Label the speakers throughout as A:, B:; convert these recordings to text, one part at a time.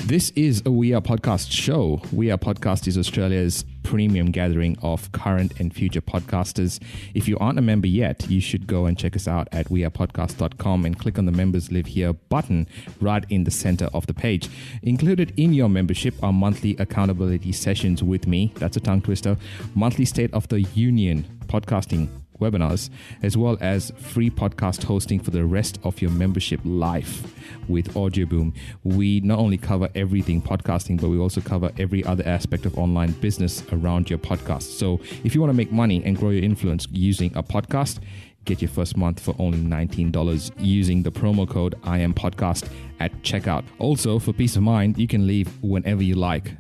A: This is a We Are Podcast show. We Are Podcast is Australia's premium gathering of current and future podcasters. If you aren't a member yet, you should go and check us out at wearepodcast.com and click on the Members Live Here button right in the center of the page. Included in your membership are monthly accountability sessions with me, that's a tongue twister, monthly State of the Union podcasting webinars, as well as free podcast hosting for the rest of your membership life with Audioboom. We not only cover everything podcasting, but we also cover every other aspect of online business around your podcast. So if you want to make money and grow your influence using a podcast, get your first month for only $19 using the promo code IAMPodcast at checkout. Also, for peace of mind, you can leave whenever you like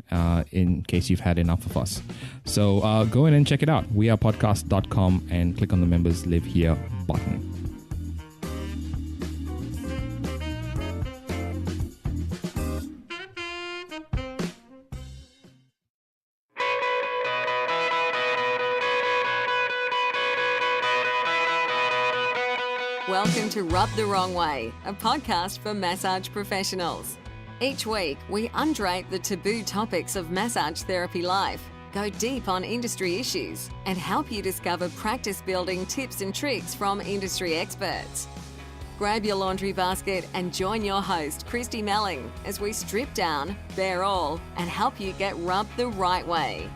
A: in case you've had enough of us. So go in and check it out. wearepodcast.com and click on the Members Live Here button.
B: Welcome to Rub the Wrong Way, a podcast for massage professionals. Each week, we undrape the taboo topics of massage therapy life, go deep on industry issues, and help you discover practice-building tips and tricks from industry experts. Grab your laundry basket and join your host, Christy Melling, as we strip down, bare all, and help you get rubbed the right way.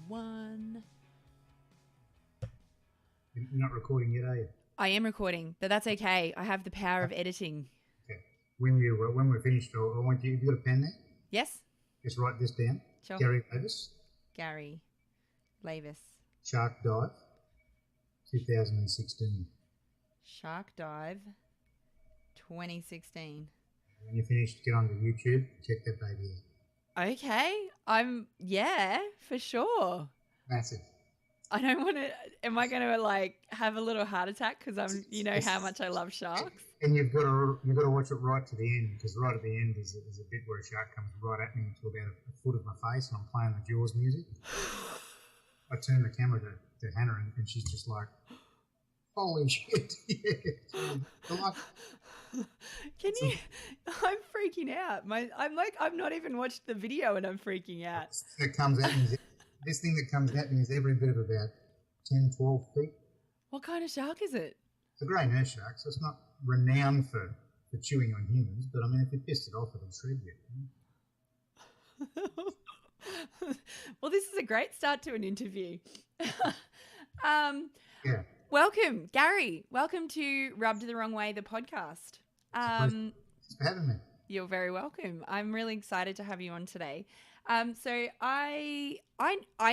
C: One.
D: You're not recording yet, are you?
C: I am recording, but that's okay. I have the power of editing.
D: Okay. When we're finished, I want you. Have you got a pen there?
C: Yes.
D: Just write this down.
C: Sure.
D: Gary Lavis.
C: Gary Lavis.
D: Shark Dive, 2016.
C: Shark Dive, 2016.
D: When you're finished, get onto YouTube. Check that baby out.
C: Okay. Yeah, for sure.
D: Massive.
C: I don't want to, am I going to have a little heart attack because how much I love sharks?
D: And you've got to watch it right to the end, because right at the end is a bit where a shark comes right at me to about a foot of my face, and I'm playing the Jaws music. I turn the camera to Hannah, and she's just like, holy shit.
C: Can you? I'm freaking out. I've not even watched the video and I'm freaking out.
D: This thing that comes at me is every bit of about 10, 12 feet.
C: What kind of shark is it?
D: It's a grey nurse shark, so it's not renowned for chewing on humans, but I mean, if you pissed it off, it'll shred you.
C: Well, this is a great start to an interview.
D: Yeah.
C: Welcome, Gary. Welcome to Rubbed the Wrong Way, the podcast.
D: Thanks for having me.
C: You're very welcome. I'm really excited to have you on today. So I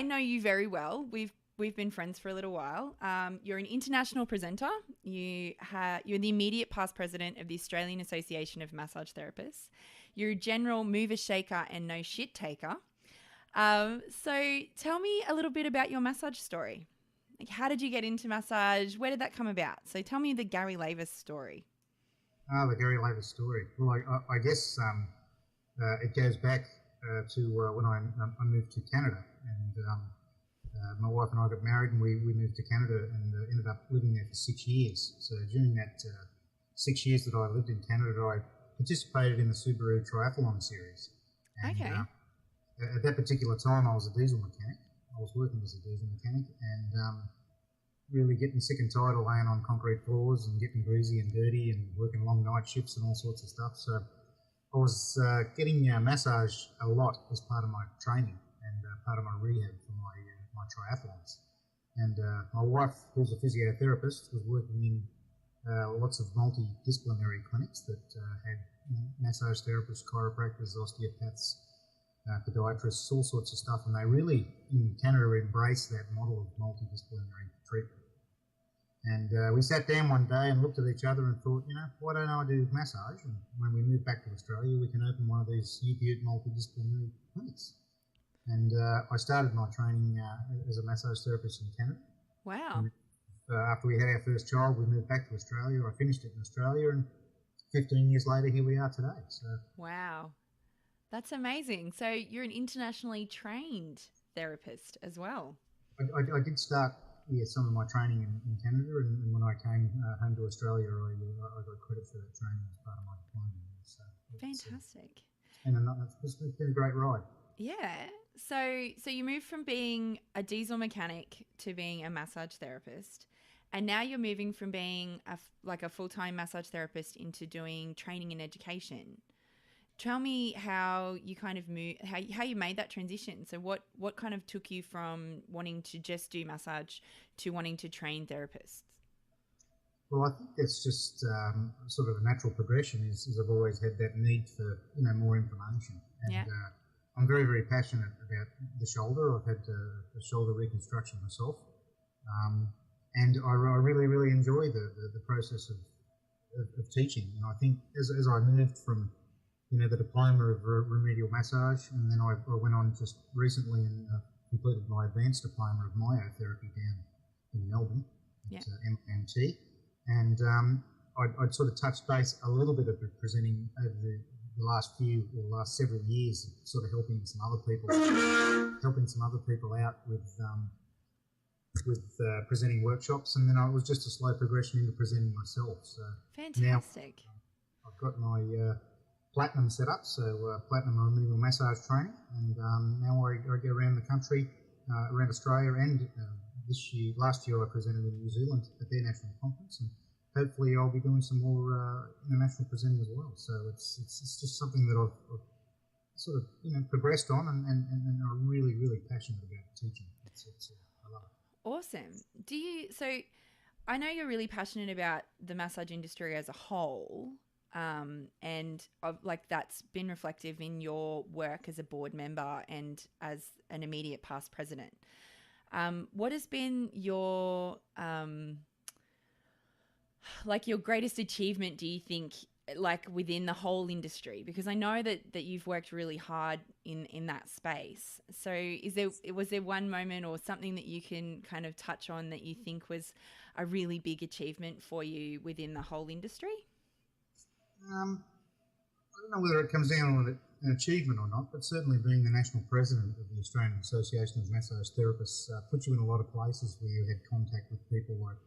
C: know you very well. We've been friends for a little while. You're an international presenter. You're the immediate past president of the Australian Association of Massage Therapists. You're a general mover, shaker, and no shit taker. So tell me a little bit about your massage story. Like, how did you get into massage? Where did that come about? So tell me the Gary Lavis story.
D: The Gary Lavis story. Well, I guess it goes back to when I moved to Canada, and my wife and I got married, and we moved to Canada and ended up living there for 6 years. So during that 6 years that I lived in Canada, I participated in the Subaru Triathlon Series. And,
C: Okay.
D: At that particular time, I was a diesel mechanic. I was working as a diesel mechanic, and really getting sick and tired of laying on concrete floors and getting greasy and dirty and working long night shifts and all sorts of stuff. So I was getting massage a lot as part of my training and part of my rehab for my triathlons. And my wife, who's a physiotherapist, was working in lots of multidisciplinary clinics that had massage therapists, chiropractors, osteopaths, podiatrists, all sorts of stuff, and they really, in Canada, embrace that model of multidisciplinary treatment. And we sat down one day and looked at each other and thought, why don't I do massage? And when we move back to Australia, we can open one of these new multidisciplinary clinics. And I started my training as a massage therapist in Canada.
C: Wow.
D: And, after we had our first child, we moved back to Australia. I finished it in Australia, and 15 years later, here we are today. So.
C: Wow. That's amazing. So you're an internationally trained therapist as well.
D: I did start some of my training in Canada, and when I came home to Australia, I got credit for that training as part of my diploma. So
C: Fantastic.
D: it's been a great ride.
C: Yeah. So you moved from being a diesel mechanic to being a massage therapist, and now you're moving from being a full-time massage therapist into doing training and education. Tell me how you kind of how you made that transition. So what kind of took you from wanting to just do massage to wanting to train therapists?
D: Well, I think that's just sort of a natural progression. Is I've always had that need for more information, and
C: Yeah.
D: I'm very, very passionate about the shoulder. I've had a shoulder reconstruction myself, and I really, really enjoy the process of teaching. And I think as I moved from the diploma of remedial massage, and then I went on just recently and completed my advanced diploma of myotherapy down in Melbourne at MMT. And I'd sort of touched base a little bit of presenting over the last several years, sort of helping some other people out with presenting workshops, and then I was just a slow progression into presenting myself. So
C: Fantastic.
D: now I've got my platinum set up, so platinum remedial massage training, and now I go around the country, around Australia, and last year I presented in New Zealand at their national conference, and hopefully I'll be doing some more international presenting as well. So it's just something that I've sort of progressed on, and I'm really, really passionate about teaching. I love it.
C: Awesome. So I know you're really passionate about the massage industry as a whole, and that's been reflective in your work as a board member and as an immediate past president. What has been your your greatest achievement, do you think, within the whole industry? Because I know that you've worked really hard in that space. So was there one moment or something that you can kind of touch on that you think was a really big achievement for you within the whole industry?
D: I don't know whether it comes down to an achievement or not, but certainly being the national president of the Australian Association of Massage Therapists put you in a lot of places where you had contact with people like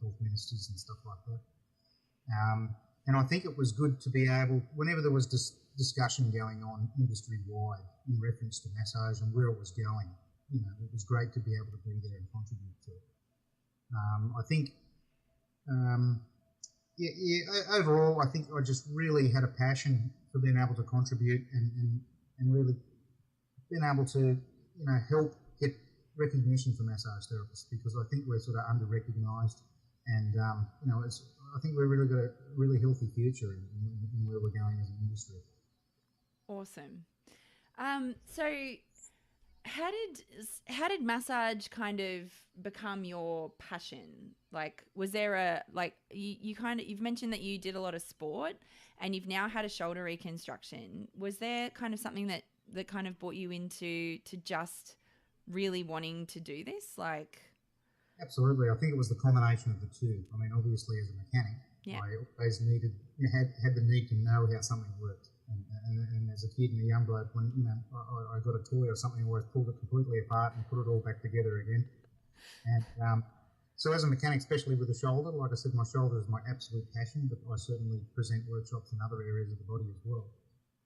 D: health ministers and stuff like that. And I think it was good to be able, whenever there was discussion going on industry-wide in reference to massage and where it was going, it was great to be able to be there and contribute to it. I think overall, I think I just really had a passion for being able to contribute and really being able to, help get recognition for massage therapists, because I think we're sort of under-recognised, and, I think we've really got a really healthy future in where we're going as an industry.
C: Awesome. So how did massage kind of become your passion? Was there you've mentioned that you did a lot of sport and you've now had a shoulder reconstruction. Was there kind of something that kind of brought you into just really wanting to do this?
D: Absolutely. I think it was the combination of the two. I mean, obviously as a mechanic, I always had the need to know how something worked. And as a kid and a young bloke, when I got a toy or something, I always pulled it completely apart and put it all back together again. And so as a mechanic, especially with the shoulder, like I said, my shoulder is my absolute passion, but I certainly present workshops in other areas of the body as well.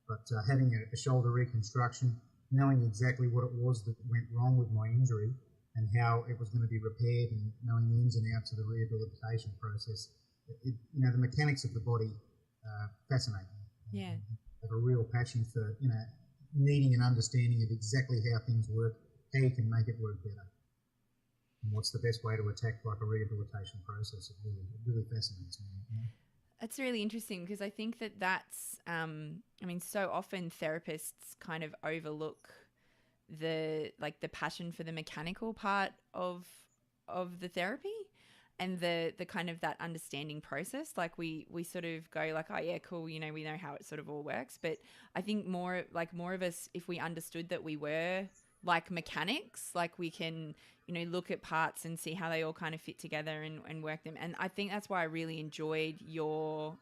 D: But having a shoulder reconstruction, knowing exactly what it was that went wrong with my injury and how it was going to be repaired, and knowing the ins and outs of the rehabilitation process, the mechanics of the body fascinate me.
C: Yeah.
D: I have a real passion for, needing an understanding of exactly how things work, how you can make it work better, and what's the best way to attack a rehabilitation process. It really fascinates me.
C: That's really interesting, because I think that's, so often therapists kind of overlook the passion for the mechanical part of the therapy and the kind of that understanding process. We sort of go oh yeah, cool, we know how it sort of all works. But I think more of us, if we understood that we were like mechanics, we can, look at parts and see how they all kind of fit together and work them. And I think that's why I really enjoyed your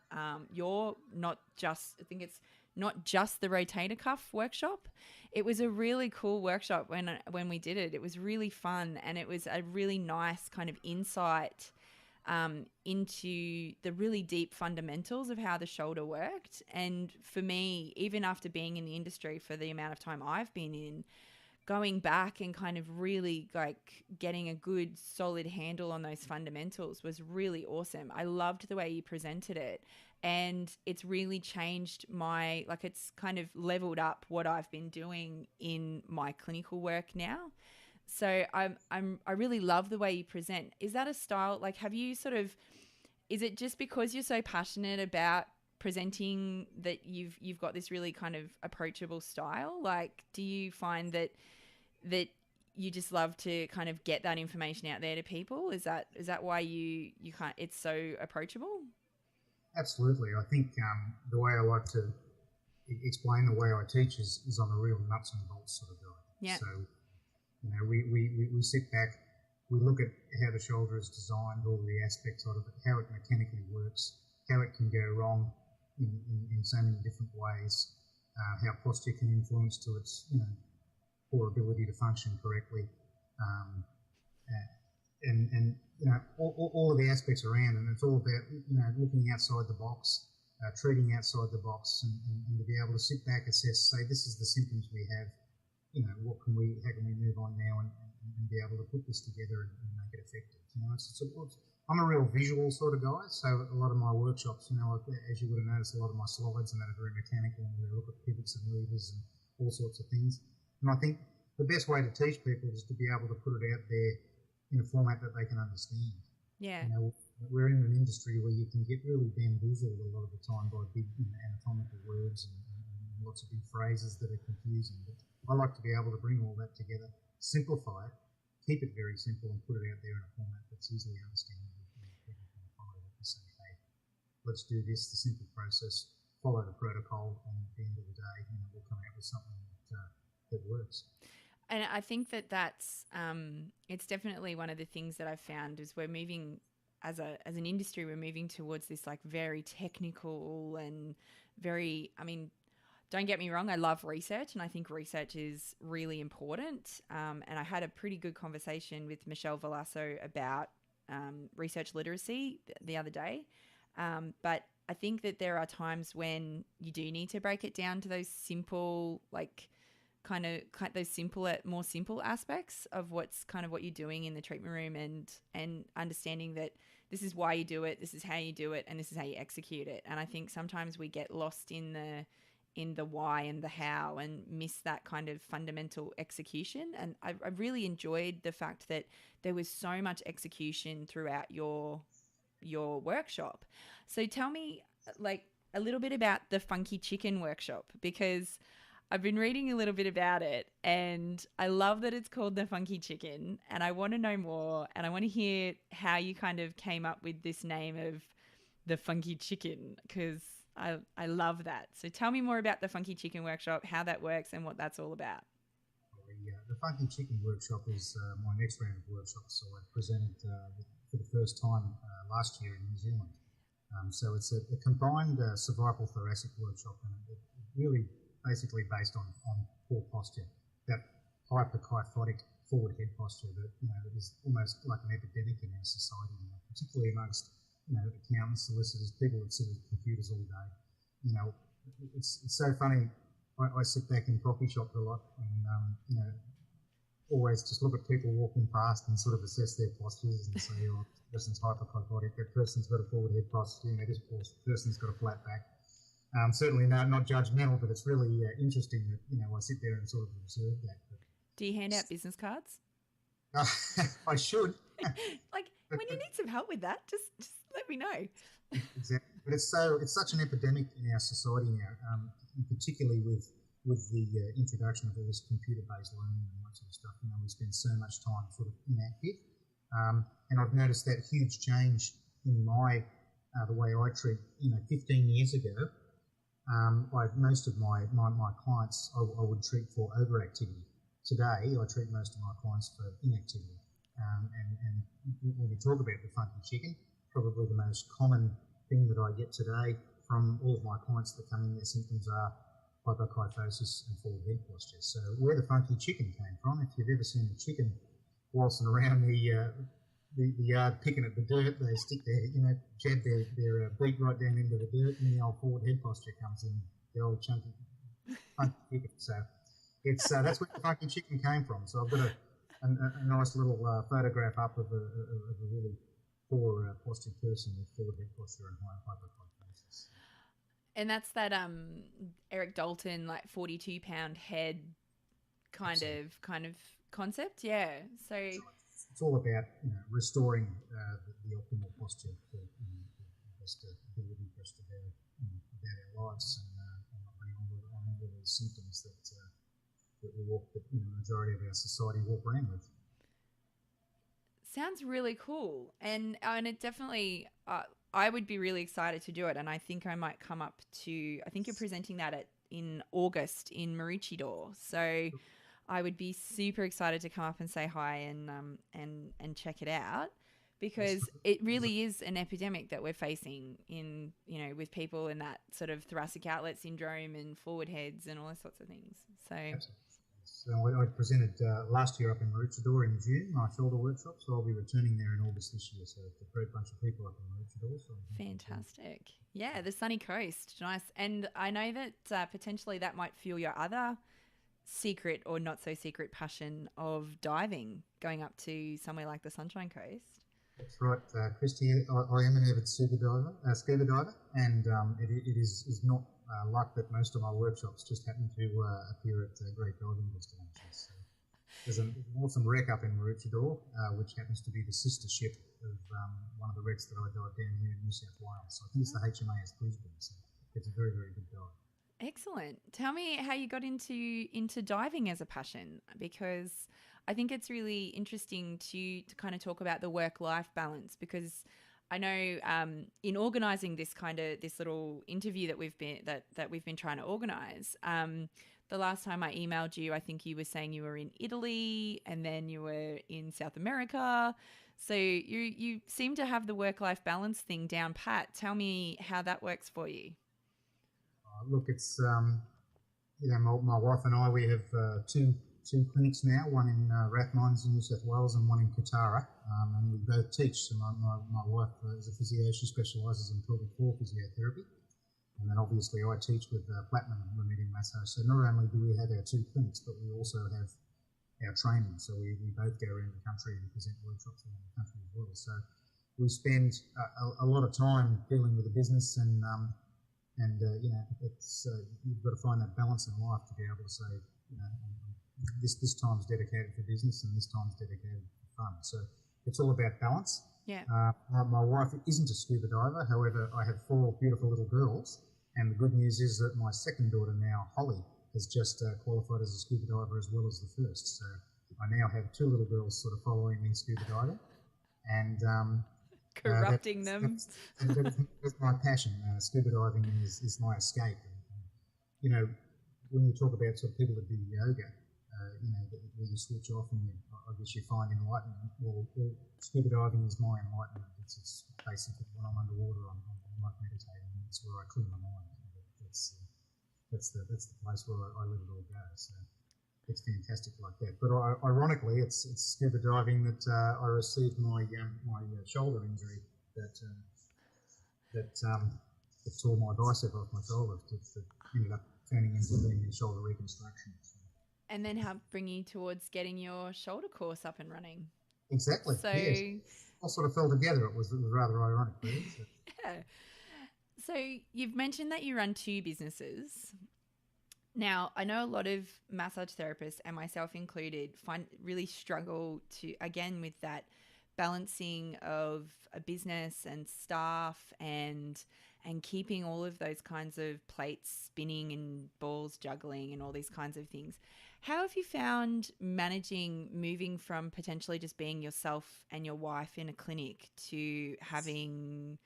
C: not just, I think it's not just the rotator cuff workshop. It was a really cool workshop when we did it. It was really fun, and it was a really nice kind of insight into the really deep fundamentals of how the shoulder worked. And for me, even after being in the industry for the amount of time I've been in, going back and kind of really like getting a good solid handle on those fundamentals was really awesome. I loved the way you presented it, and it's really changed it's kind of leveled up what I've been doing in my clinical work now. So I really love the way you present. Is that a style, like, have you sort of, is it just because you're so passionate about presenting that you've got this really kind of approachable style? Like, do you find that you just love to kind of get that information out there to people? Is that why you can't, it's so approachable?
D: Absolutely. I think the way I like to explain the way I teach is on a real nuts and bolts sort of guide.
C: Yeah.
D: So, we sit back, we look at how the shoulder is designed, all the aspects of it, how it mechanically works, how it can go wrong in so many different ways, how posture can influence to its, poor ability to function correctly, and all of the aspects around, and it's all about looking outside the box, treating outside the box, and to be able to sit back, assess, say this is the symptoms we have, how can we move on now and be able to put this together and make it effective. I'm a real visual sort of guy, so a lot of my workshops, as you would have noticed, a lot of my slides and that are very mechanical, and we look at pivots and levers and all sorts of things. And I think the best way to teach people is to be able to put it out there in a format that they can understand.
C: Yeah.
D: We're in an industry where you can get really bamboozled a lot of the time by big anatomical words and lots of big phrases that are confusing. But I like to be able to bring all that together, simplify it, keep it very simple, and put it out there in a format that's easily understandable. People can follow it and say, hey, let's do this, the simple process, follow the protocol, and at the end of the day, we'll come out with something that works.
C: And I think that's it's definitely one of the things that I've found is we're moving as an industry, we're moving towards this like very technical and very, don't get me wrong, I love research, and I think research is really important. And I had a pretty good conversation with Michelle Velasco about research literacy the other day. But I think that there are times when you do need to break it down to those simple, like kind of those more simple aspects of what you're doing in the treatment room, and understanding that this is why you do it, this is how you do it, and this is how you execute it. And I think sometimes we get lost in the why and the how and miss that kind of fundamental execution. And I really enjoyed the fact that there was so much execution throughout your workshop. So tell me like a little bit about the Funky Chicken workshop, because I've been reading a little bit about it and I love that it's called the Funky Chicken, and I want to know more, and I want to hear how you kind of came up with this name of the Funky Chicken, because I love that. So tell me more about the Funky Chicken workshop, how that works and what that's all about.
D: The Funky Chicken workshop is my next round of workshops. So I presented for the first time last year in New Zealand. So it's a combined cervical thoracic workshop, and it really basically based on poor posture, that hyperkyphotic forward head posture that is almost like an epidemic in our society now, particularly amongst accountants, solicitors, people that sit at computers all day. It's so funny. I sit back in coffee shops a lot, and always just look at people walking past and sort of assess their postures and say, oh, this person's hyperkyphotic, that person's got a forward head posture, this person's got a flat back. Certainly not judgmental, but it's really interesting that I sit there and sort of observe that. But
C: do you hand out business cards?
D: I should.
C: Like when you need some help with that, just let me know.
D: Exactly, but it's such an epidemic in our society now, particularly with the introduction of all this computer-based learning and that sort of stuff. We spend so much time sort of inactive, and I've noticed that huge change in my the way I treat. 15 years ago. Most of my clients I would treat for overactivity. Today, I treat most of my clients for inactivity. And when we talk about the Funky Chicken, probably the most common thing that I get today from all of my clients that come in, their symptoms are hypokyphosis and forward head posture. So where the funky chicken came from, if you've ever seen a chicken waltzing around the yard picking at the dirt, they stick jab their beak right down into the dirt, and the old forward head posture comes in, the old chunky funky chicken. So it's that's where the funky chicken came from. So I've got a nice little photograph up of a really poor postured person with forward head posture and high hypokyphosis.
C: And that's that Eric Dalton, like 42-pound head kind of concept. Yeah. So
D: it's all about restoring the optimal posture for the best ability for us to have about our lives and not bring on all these symptoms that we walk, that the majority of our society walk around with.
C: sounds really cool, and it definitely. I would be really excited to do it, and I think I might come up to. I think you're presenting that in August in Maroochydore, so I would be super excited to come up and say hi and check it out, because it really is an epidemic that we're facing in with people in that sort of thoracic outlet syndrome and forward heads and all those sorts of things. So.
D: Absolutely. So I presented last year up in Maroochydore in June, my shoulder workshop, so I'll be returning there in August this year. So it's a great bunch of people up in Maroochydore. So
C: fantastic. Yeah, the sunny coast. Nice. And I know that potentially that might fuel your other secret or not so secret passion of diving, going up to somewhere like the Sunshine Coast.
D: That's right, Christy. I am an avid scuba diver, and it is not luck that most of my workshops just happen to appear at great diving destinations. So there's an awesome wreck up in Maroochydore, which happens to be the sister ship of one of the wrecks that I dive down here in New South Wales. So I think it's the HMAS Brisbane. So it's a very, very good dive.
C: Excellent. Tell me how you got into diving as a passion, because I think it's really interesting to kind of talk about the work-life balance, because I know in organising this little interview that we've been trying to organise. The last time I emailed you, I think you were saying you were in Italy and then you were in South America. So you seem to have the work-life balance thing down pat. Tell me how that works for you.
D: Look, it's my wife and I, we have two clinics now, one in Rathmines in New South Wales and one in Katara, and we both teach. So my wife is a physio, she specialises in pelvic floor physiotherapy, and then obviously I teach with Platinum Remedial Massage. So not only do we have our two clinics, but we also have our training. So we both go around the country and present workshops around the country as well. So we spend a lot of time dealing with the business and it's you've got to find that balance in life to be able to say, this time's dedicated for business and this time's dedicated for fun. So it's all about balance.
C: Yeah.
D: My wife isn't a scuba diver. However, I have 4 beautiful little girls, and the good news is that my second daughter now, Holly, has just qualified as a scuba diver as well as the first. So I now have 2 little girls sort of following me scuba diving, and
C: corrupting them.
D: That's my passion. Scuba diving is my escape. And, when you talk about sort of people that do yoga, where you switch off and I guess you find enlightenment. Well, scuba diving is my enlightenment. It's basically when I'm underwater, I'm like meditating. It's where I clear my mind. That's the place where I let it all go. So it's fantastic like that. But ironically, it's scuba diving that I received my shoulder injury that tore my bicep off my shoulder. That ended up turning into being a shoulder reconstruction. So.
C: And then help bring you towards getting your shoulder course up and running.
D: Exactly.
C: So
D: yes. All sort of fell together. It was rather ironic. Really, so.
C: Yeah. So you've mentioned that you run 2 businesses. Now, I know a lot of massage therapists, and myself included, really struggle to, again, with that balancing of a business and staff and keeping all of those kinds of plates spinning and balls juggling and all these kinds of things. How have you found moving from potentially just being yourself and your wife in a clinic to having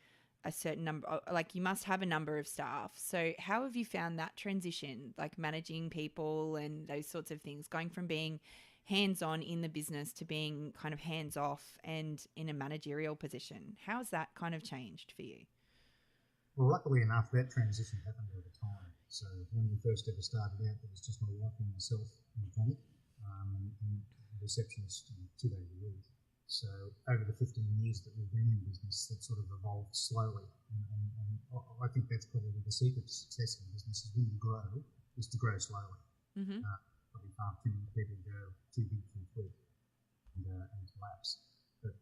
C: a certain number, like you must have a number of staff. So how have you found that transition, like managing people and those sorts of things, going from being hands-on in the business to being kind of hands-off and in a managerial position? How has that kind of changed for you?
D: Well, luckily enough, that transition happened over time. So when we first ever started out, there was just my wife and myself in the clinic, and a receptionist 2 days a week. So over the 15 years that we've been in business, that sort of evolved slowly. And I think that's probably the secret to success in business is when you grow, is to grow slowly.
C: Mm-hmm.
D: Probably far too many people go too big, too quick and collapse. But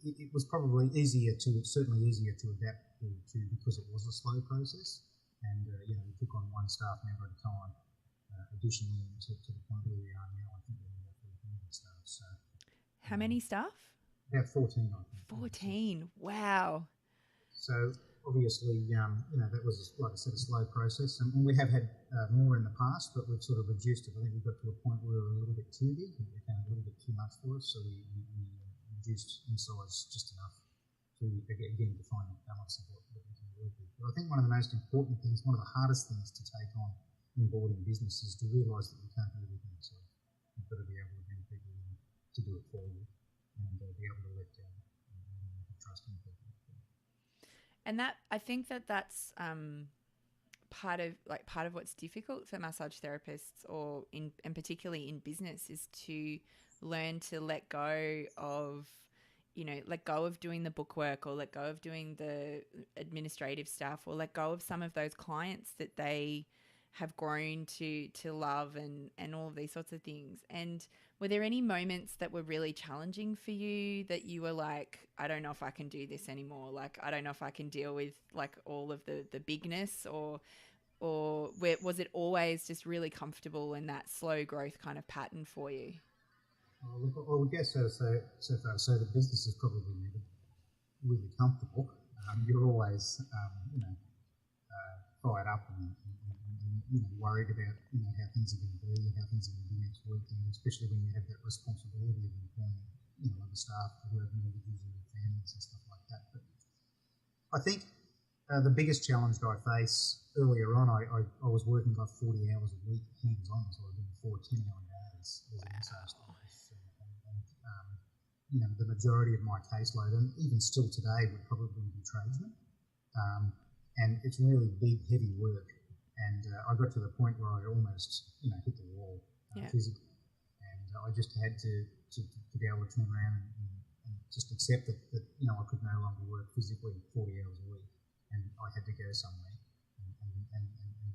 D: it was probably certainly easier to adapt to because it was a slow process. And, we took on one staff member at a time. Additionally, to the point where we are now, I think we're about 300 staff. So,
C: How many staff?
D: about 14, I think.
C: 14. Wow.
D: So obviously, that was, like I said, a slow process. And we have had more in the past, but we've sort of reduced it. I think we got to a point where we were a little bit too big. It became a little bit too much for us. So we reduced in size just enough to, again, to find that balance of what we can work with. But I think one of the most important things, one of the hardest things to take on in boarding business is to realise that you can't do everything yourself. You've got to be able to bring people in to do it for you and be able to let down and trust in people.
C: And that, I think that's part of what's difficult for massage therapists, and particularly in business, is to learn to let go of doing the bookwork, or let go of doing the administrative stuff, or let go of some of those clients that they have grown to love, and all of these sorts of things. And were there any moments that were really challenging for you that you were like, I don't know if I can do this anymore? Like, I don't know if I can deal with like all of the bigness, or was it always just really comfortable in that slow growth kind of pattern for you?
D: Well, I guess so far. So the business is probably never really comfortable. You're always, fired up and worried about how things are going to be, how things are going to be next week, and especially when you have that responsibility of employing other staff who have mortgages and families and stuff like that. But I think the biggest challenge that I face earlier on, I was working like 40 hours a week hands on, so I was doing 4 10-hour days as a massage therapist. The majority of my caseload, and even still today, would probably be tradesmen. And it's really big, heavy work. And I got to the point where I almost, hit the wall physically. And I just had to be able to turn around and just accept that I could no longer work physically 40 hours a week. And I had to go somewhere and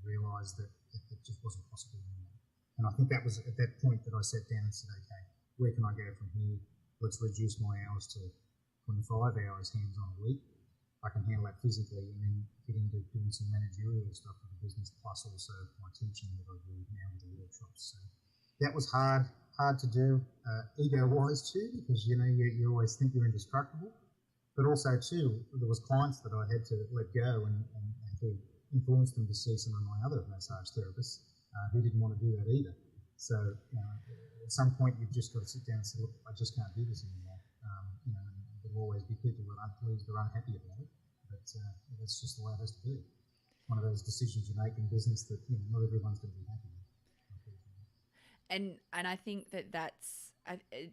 D: realise that it just wasn't possible anymore. And I think that was at that point that I sat down and said, okay, where can I go from here? Let's reduce my hours to 25 hours hands-on a week. I can handle that physically, and then get into doing some managerial stuff for the business, plus also my teaching that I do now with the workshops. So that was hard to do, ego-wise too, because you always think you're indestructible. But also too, there was clients that I had to let go and to influence them to see some of my other massage therapists who didn't want to do that either. So at some point you've just got to sit down and say, look, I just can't do this anymore. There will always be people that aren't pleased or unhappy about it, but that's just the way it has to be. One of those decisions you make in business that not everyone's going to be happy with.
C: And I think that's,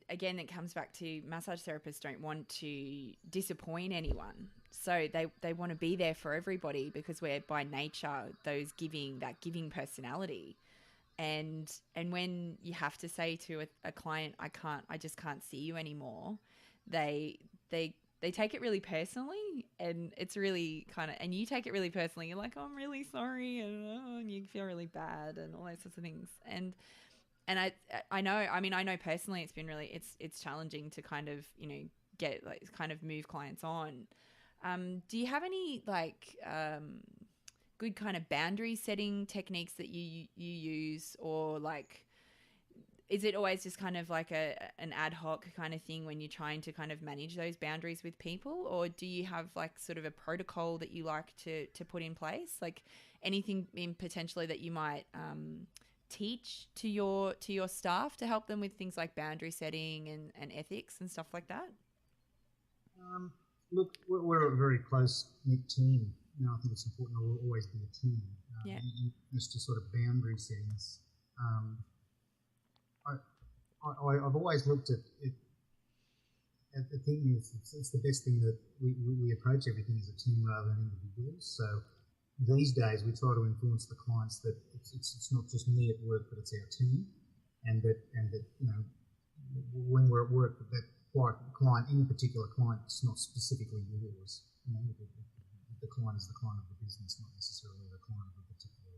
C: again, it comes back to massage therapists don't want to disappoint anyone. So they want to be there for everybody, because we're by nature that giving personality. And when you have to say to a client, I just can't see you anymore, they take it really personally, and it's really and you take it really personally. You're like, oh, I'm really sorry, and you feel really bad and all those sorts of things. And I know personally it's been really, it's challenging to kind of, get move clients on. Do you have any good kind of boundary setting techniques that you use, or is it always just kind of like an ad hoc kind of thing when you're trying to kind of manage those boundaries with people, or do you have sort of a protocol that you like to put in place, like anything in potentially that you might teach to your staff to help them with things like boundary setting and ethics and stuff like that?
D: Look, we're a very close-knit team. I think it's important to always be a team. As to sort of boundary settings, I've always looked at it the thing is, it's the best thing that we approach everything as a team rather than individuals. So these days we try to influence the clients that it's not just me at work, but it's our team, and that when we're at work, that client, any particular client, it's not specifically yours. The client is the client of the business, not necessarily the client of a particular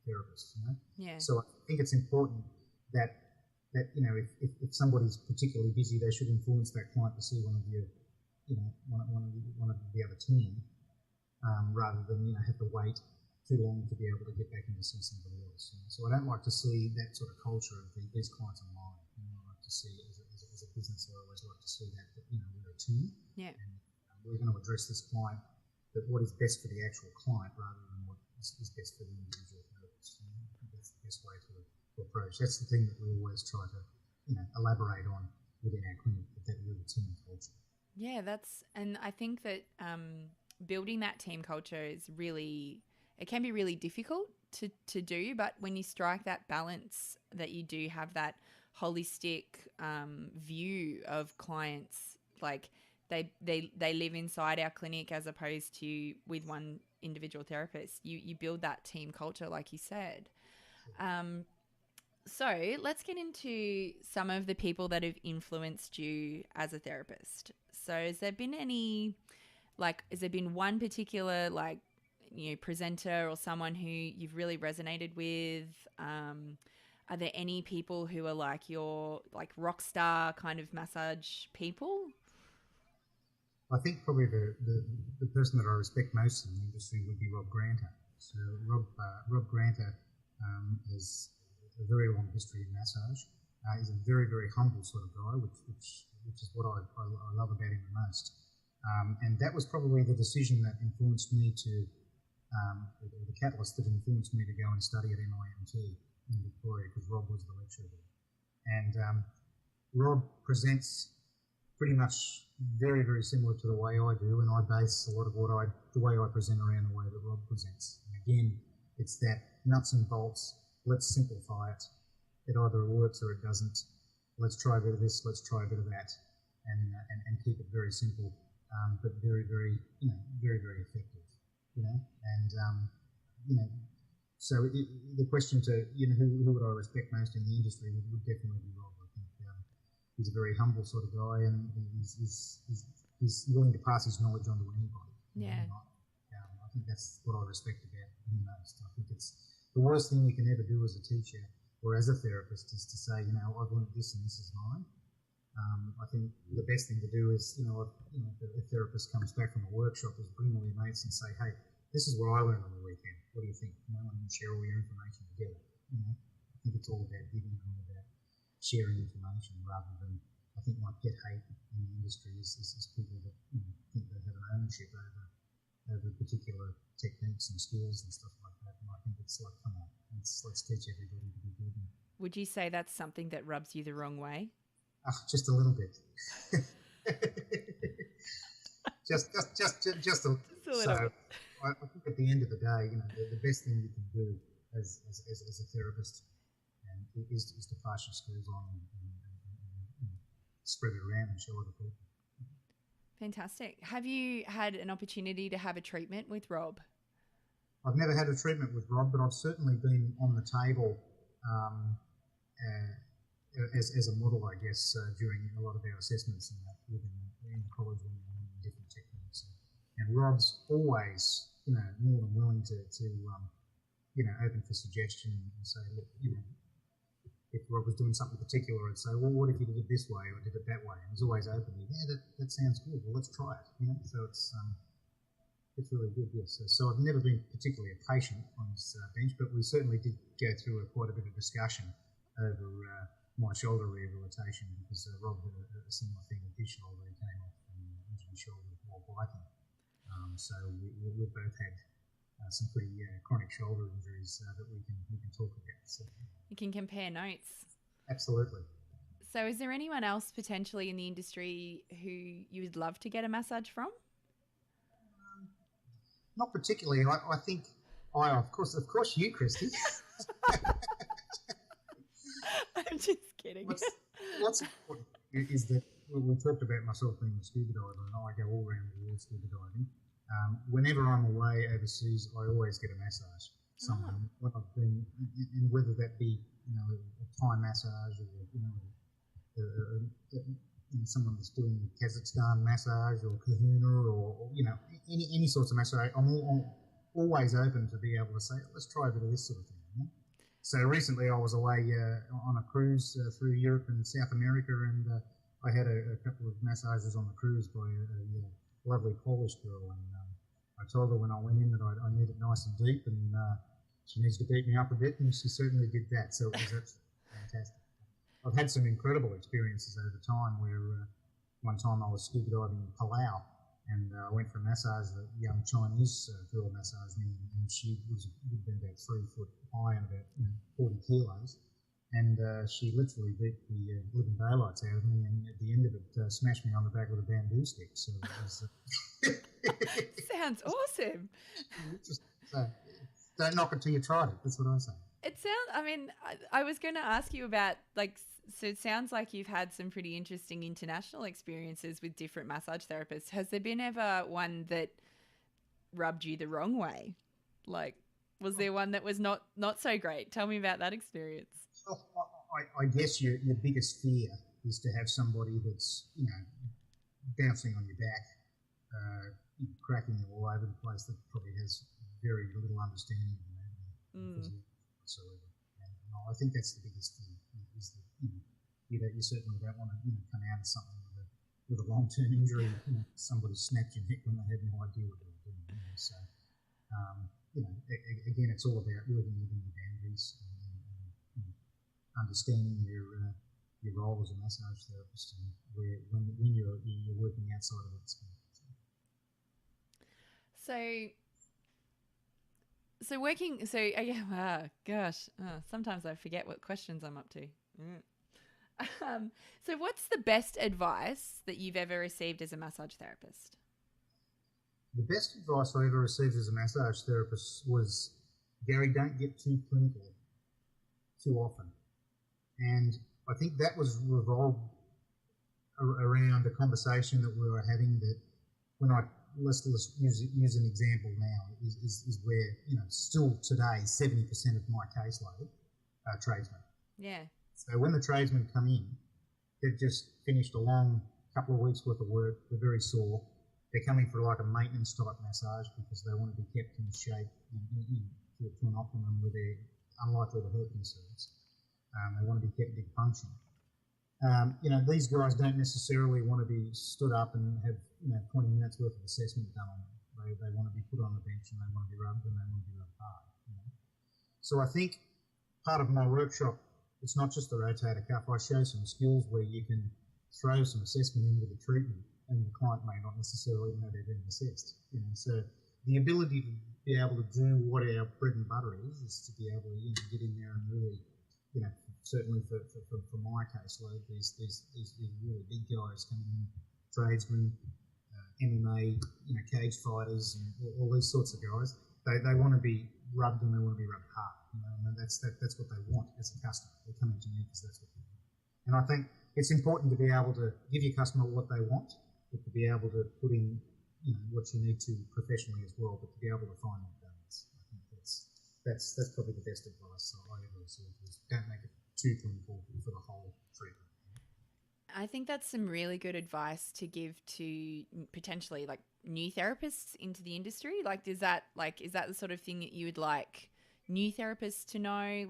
D: therapist.
C: Yeah.
D: So I think it's important that if somebody's particularly busy, they should influence that client to see one of the other team, rather than have to wait too long to be able to get back in to see somebody else. So I don't like to see that sort of culture of these clients are mine. I like to see as a business, I always like to see that we're a team.
C: Yeah.
D: And we're going to address this client, but what is best for the actual client rather than what is best for the individual therapist. I think that's the best way to approach. That's the thing that we always try to elaborate on within our clinic, that real team culture.
C: Yeah, and I think that building that team culture is it can be really difficult to do, but when you strike that balance, that you do have that holistic view of clients, like they live inside our clinic as opposed to with one individual therapist, you build that team culture, like you said. So let's get into some of the people that have influenced you as a therapist. So has there been one particular presenter or someone who you've really resonated with? Are there any people who are like your rock star kind of massage people?
D: I think probably the person that I respect most in the industry would be Rob Granter. So Rob Granter has a very long history in massage. He's a very, very humble sort of guy, which is what I love about him the most. And that was probably the decision that influenced me or the catalyst that influenced me to go and study at MIMT in Victoria, because Rob was the lecturer there. And Rob presents pretty much very, very similar to the way I do, and I base a lot of the way I present around the way that Rob presents. And again, it's that nuts and bolts. Let's simplify it. It either works or it doesn't. Let's try a bit of this. Let's try a bit of that, and keep it very simple, but very, very, very, very effective. So the question to who would I respect most in the industry would definitely be Rob. I think he's a very humble sort of guy, and he's willing to pass his knowledge on to anybody.
C: Yeah.
D: I think that's what I respect about him most. I think it's the worst thing you can ever do as a teacher or as a therapist is to say, I've learned this and this is mine. I think the best thing to do is, if a therapist comes back from a workshop, is bring all your mates and say, hey, this is what I learned on the weekend. What do you think? And share all your information together. I think it's all about giving and all about sharing information rather than, I think my pet hate in the industry is people that think they have an ownership over particular techniques and skills and stuff like that. And I think it's like, come on, let's teach everybody to be good.
C: Would you say that's something that rubs you the wrong way?
D: Just a little bit. just a little. So I think at the end of the day, the best thing you can do as a therapist is to pass your skills on and spread it around and show other people.
C: Fantastic. Have you had an opportunity to have a treatment with Rob?
D: I've never had a treatment with Rob, but I've certainly been on the table as a model, I guess, during a lot of our assessments within the college when we're learning different techniques. And Rob's always, more than willing to open for suggestion and say, look, if Rob was doing something particular, I'd say, well, what if you did it this way or did it that way? And he's always open. That sounds good. Well, let's try it. So it's really good. Yes. So I've never been particularly a patient on this bench, but we certainly did go through quite a bit of discussion over my shoulder rehabilitation because Rob had a similar thing with his shoulder. He came off and injured his shoulder while biking. So we've both had some pretty chronic shoulder injuries that we can talk about. So.
C: You can compare notes.
D: Absolutely.
C: So is there anyone else potentially in the industry who you would love to get a massage from?
D: Not particularly. I think, of course you, Christy.
C: I'm just kidding.
D: What's important is that we talked about myself being a scuba diver, and I go all around the world scuba diving. Whenever I'm away overseas, I always get a massage. Something when I've been, and whether that be a Thai massage or someone that's doing Kazakhstan massage or Kahuna or any sorts of massage, I'm always open to be able to say, let's try a bit of this sort of thing. So recently I was away on a cruise through Europe and South America, and I had a couple of massages on the cruise by a lovely Polish girl, and I told her when I went in that I need it nice and deep, and she needs to beat me up a bit, and she certainly did that. So it was absolutely fantastic. I've had some incredible experiences over time where one time I was scuba diving in Palau, and I went for a massage, a young Chinese girl massaged me, and she would have been about 3 foot high and about 40 kilos. And she literally beat the living daylights out of me, and at the end of it, smashed me on the back with a bamboo stick. So it was...
C: Sounds awesome.
D: So, don't knock it till you tried it. That's what I say.
C: It sounds, I mean, I was going to ask you about, so it sounds like you've had some pretty interesting international experiences with different massage therapists. Has there been ever one that rubbed you the wrong way? Was there one that was not so great? Tell me about that experience.
D: I guess your biggest fear is to have somebody that's, bouncing on your back, cracking you all over the place, that probably has very little understanding of anatomy whatsoever. And I think that's the biggest thing, is that you certainly don't want to come out of something with a long-term injury. Somebody snapped your neck when they had no idea what they were doing. So, again, it's all about working within the boundaries and understanding your role as a massage therapist, and when you're working outside of it.
C: So working, sometimes I forget what questions I'm up to. So what's the best advice that you've ever received as a massage therapist?
D: The best advice I ever received as a massage therapist was, Gary, don't get too clinical too often. And I think that was revolved around a conversation that we were having, that when let's use an example now, is where, still today, 70% of my caseload are tradesmen.
C: Yeah.
D: So when the tradesmen come in, they've just finished a long couple of weeks worth of work, they're very sore. They're coming for like a maintenance type massage because they want to be kept in shape to an optimum where they're unlikely to hurt themselves. They want to be kept in function. These guys don't necessarily want to be stood up and have 20 minutes worth of assessment done on them. They want to be put on the bench, and they want to be rubbed, and they want to be rubbed hard. So I think part of my workshop, it's not just the rotator cuff. I show some skills where you can throw some assessment into the treatment, and the client may not necessarily know they're being assessed. So the ability to be able to do what our bread and butter is to be able to get in there and really, certainly for my caseload, these really big guys coming in, tradesmen, MMA, cage fighters, and all these sorts of guys. They want to be rubbed, and they want to be rubbed hard. And that's what they want as a customer. They're coming to me because that's what they want. And I think it's important to be able to give your customer what they want, but to be able to put in what you need to professionally as well, but to be able to find that balance. I think that's probably the best advice I ever received, is don't make it too clinical for the whole treatment.
C: I think that's some really good advice to give to potentially new therapists into the industry. Is that the sort of thing that you would like new therapists to know?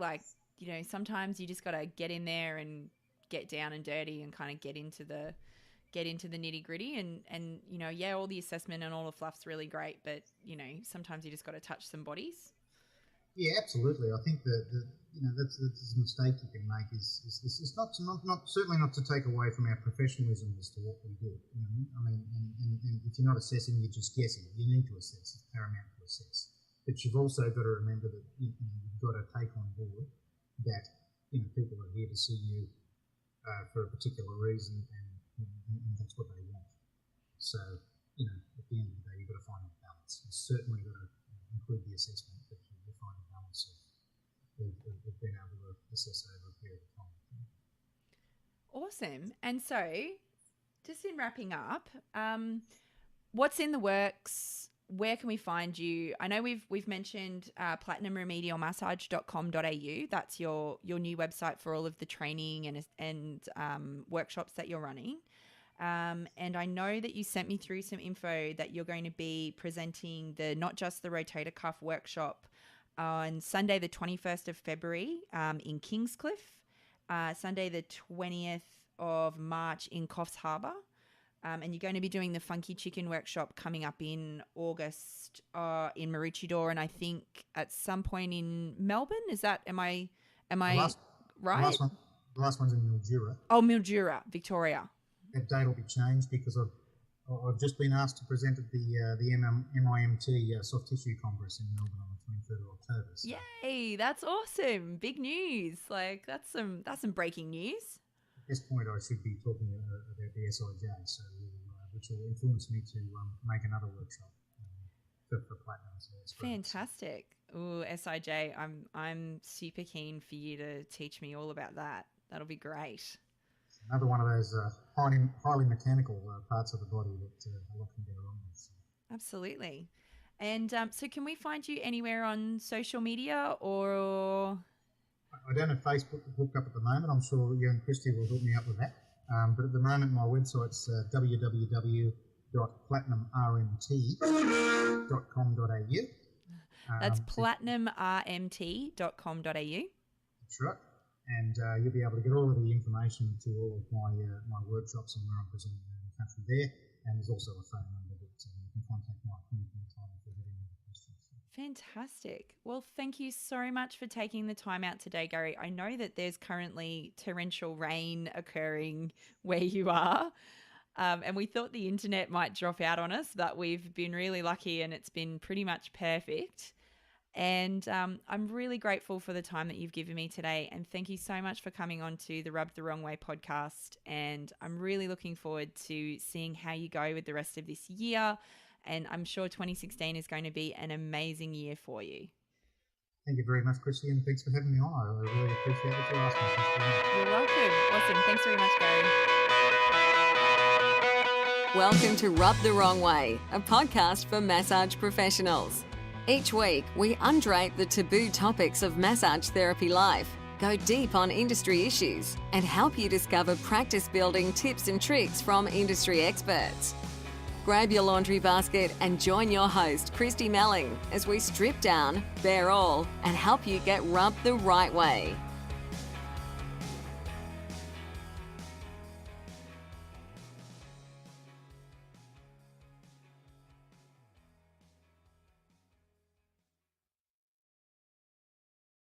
C: Sometimes you just got to get in there and get down and dirty and kind of get into the nitty gritty, and all the assessment and all the fluff's really great, but sometimes you just got to touch some bodies.
D: Yeah, absolutely. I think that that's a mistake you can make is not certainly not to take away from our professionalism as to what we do. I mean, and if you're not assessing, you're just guessing. You need to assess. It's paramount to assess. But you've also got to remember that you've got to take on board that people are here to see you for a particular reason, and that's what they want. So at the end of the day, you've got to find a balance. You've certainly got to include the assessment, but you find a balance of being able to assess over a period of time.
C: Awesome. And so just in wrapping up, what's in the works? Where can we find you? I know we've mentioned platinumremedialmassage.com.au. That's your new website for all of the training and workshops that you're running. And I know that you sent me through some info that you're going to be presenting not just the rotator cuff workshop on Sunday the 21st of February in Kingscliff, Sunday the 20th of March in Coffs Harbour. And you're going to be doing the Funky Chicken workshop coming up in August in Maroochydore, and I think at some point in Melbourne. Am I right?
D: The last one's in Mildura.
C: Oh, Mildura, Victoria.
D: That date will be changed because I've just been asked to present at the MIMT Soft Tissue Congress in Melbourne on the 23rd of October. So.
C: Yay, that's awesome. Big news. Like that's some breaking news.
D: At this point, I should be talking about the SIJ, so which will influence me to make another workshop for Platinum. So
C: fantastic. Ooh, SIJ. I'm super keen for you to teach me all about that. That'll be great.
D: Another one of those highly mechanical parts of the body that a lot can go wrong with. So.
C: Absolutely. And so can we find you anywhere on social media or...
D: I don't have Facebook hooked up at the moment. I'm sure you and Christy will hook me up with that. But at the moment, my website's www.platinumrmt.com.au.
C: That's platinumrmt.com.au.
D: That's right. And you'll be able to get all of the information to all of my workshops and where I'm presenting in the country there. And there's also a phone number that you can contact my clinic anytime if you have any questions.
C: Fantastic. Well, thank you so much for taking the time out today, Gary. I know that there's currently torrential rain occurring where you are. And we thought the internet might drop out on us, but we've been really lucky and it's been pretty much perfect. And I'm really grateful for the time that you've given me today. And thank you so much for coming on to the Rubbed the Wrong Way podcast. And I'm really looking forward to seeing how you go with the rest of this year. And I'm sure 2016 is going to be an amazing year for you.
D: Thank you very much, Chrissy, and thanks for having me on. I really appreciate what you're asking.
C: You're welcome. Awesome. Thanks very much, Gary.
B: Welcome to Rub the Wrong Way, a podcast for massage professionals. Each week, we undrape the taboo topics of massage therapy life, go deep on industry issues, and help you discover practice-building tips and tricks from industry experts. Grab your laundry basket and join your host, Christy Melling, as we strip down, bare all, and help you get rubbed the right way.